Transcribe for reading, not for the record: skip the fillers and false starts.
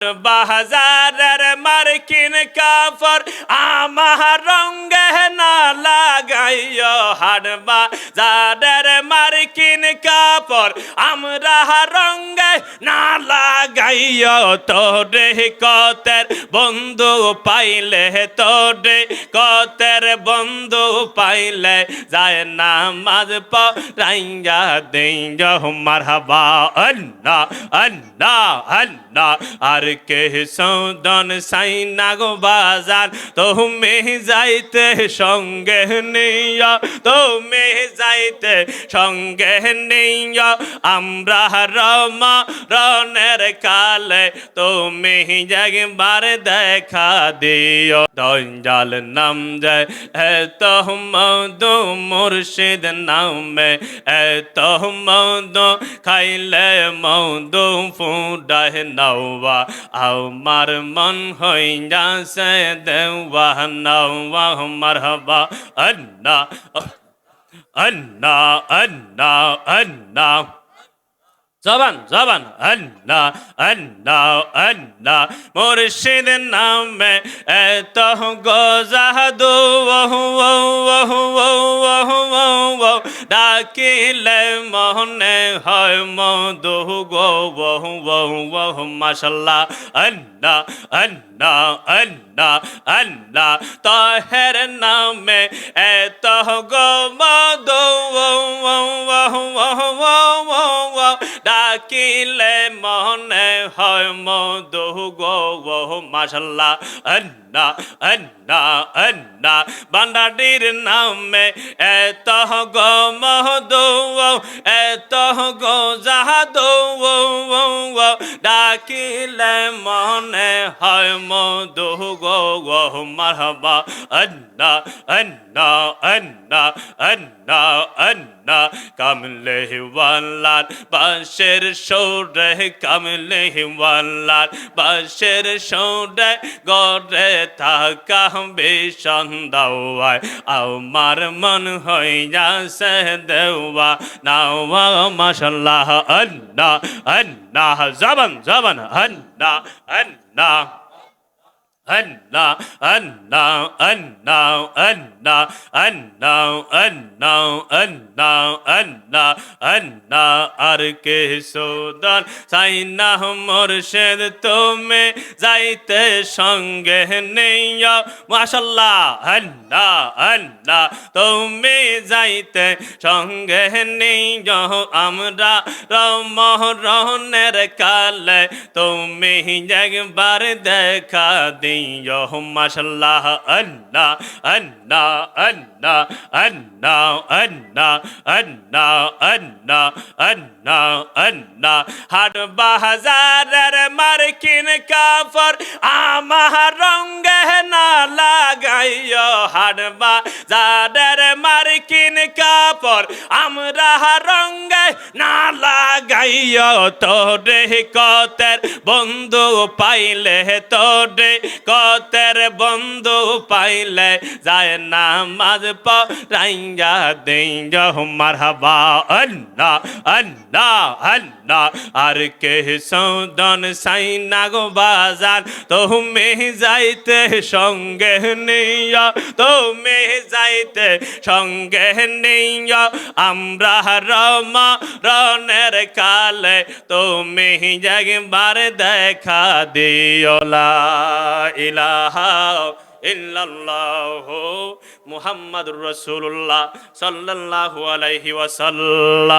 বাজারের মার্কিন কাপড় আমার রঙে না লাগাইও, হাট বাজারের মার্কিন কাপড় আমরা রঙে না লাগাইও। তোরে কতের বন্ধু পাইলে, তোরে কতের বন্ধু পাইলে যায় নামাজ পড়াইয়া দিও মারহাবা আল্লাহ আল্লাহ আল্লাহ। আর কে সৌদন সাইনা গো বাজার তুমি যাইতে সঙ্গে নিয়া, তুমি যাইতে সঙ্গে নিয়া। আমরা রমণের কালে তুমি একবার দেখা দিও। দয়াল নাম যায় এত মধু মুর্শিদ নামে এত মধু, খাইলে মধু ফুটায় নওয়া আমার মন হইয়াছে দেওয়া নওয়া মারহাবা আল্লাহ আল্লাহ আল্লাহ আল্লাহ। জবান জবান আল্লাহ আল্লাহ আল্লাহ। মুর্শিদ নামে এত গজাদু ডাকিলে মনে হয় মধু গো মাশাল্লাহ আল্লাহ আল্লাহ আল্লাহ আল্লাহ। তহের নামে এত গো মধু ডাকিলে মনে হয় মধু গো মাশাল্লাহ আল্লাহ আল্লাহ আল্লাহ। বান্দাটির নামে এত গো মধু এত গো জাদু ডাকিলে মনে হয় মধু গো মারহাবা আল্লাহ আল্লাহ আল্লাহ আল্লাহ আল্লাহ। কামলে ওয়ালার বাঁশের সুরে, কামলে ওয়ালার বাঁশের সুরে গড়ে থাকা বেশন দাওয়ায় আমার মন হইয়াছে দেওয়া নাওয়া মাশাল্লাহ আল্লাহ আল্লাহ। জবান জবান আল্লাহ আল্লাহ আল্লাহ আল্লাহ আল্লাহ আল্লাহ আল্লাহ আল্লাহ আল্লাহ আল্লাহ আল্লাহ। আর কে সুদান সাইনা মুর্শিদ তুমি যাইতে সঙ্গে নিয়া মাশাল্লাহ আল্লাহ আল্লাহ। তুমি যাইতে সঙ্গে নিয়া আমরা রমণের কালে তুমি একবার দেখা দিও মাশাল্লাহ আল্লাহ আল্লাহ আল্লাহ আল্লাহ আল্লাহ আল্লাহ আল্লাহ আল্লাহ আল্লাহ। হাট বাজারের মার্কিন কাপড় আমার রঙে না লাগাইও, হাট বাজারের মার্কিন কাপড় আমরা রঙে না লাগাইও। তোরে কতের বন্ধু পাইলে, তোরে কতের বন্ধু পাইলে যায় নামাজ পড়াইয়া দিও মারহাবা আল্লাহ আল্লাহ আল্লাহ। আর কে সৌদন সাইনা গো বাজার তুমি যাইতে সঙ্গে নিয়া, তুমি যাইতে সঙ্গে নিয়া। আমরা রমণের কালে তুমি একবার দেখা দিও। লা ইলাহা ইল্লাল্লাহু মুহাম্মাদুর রাসূলুল্লাহ সাল্লাল্লাহু আলাইহি ওয়াসাল্লাম।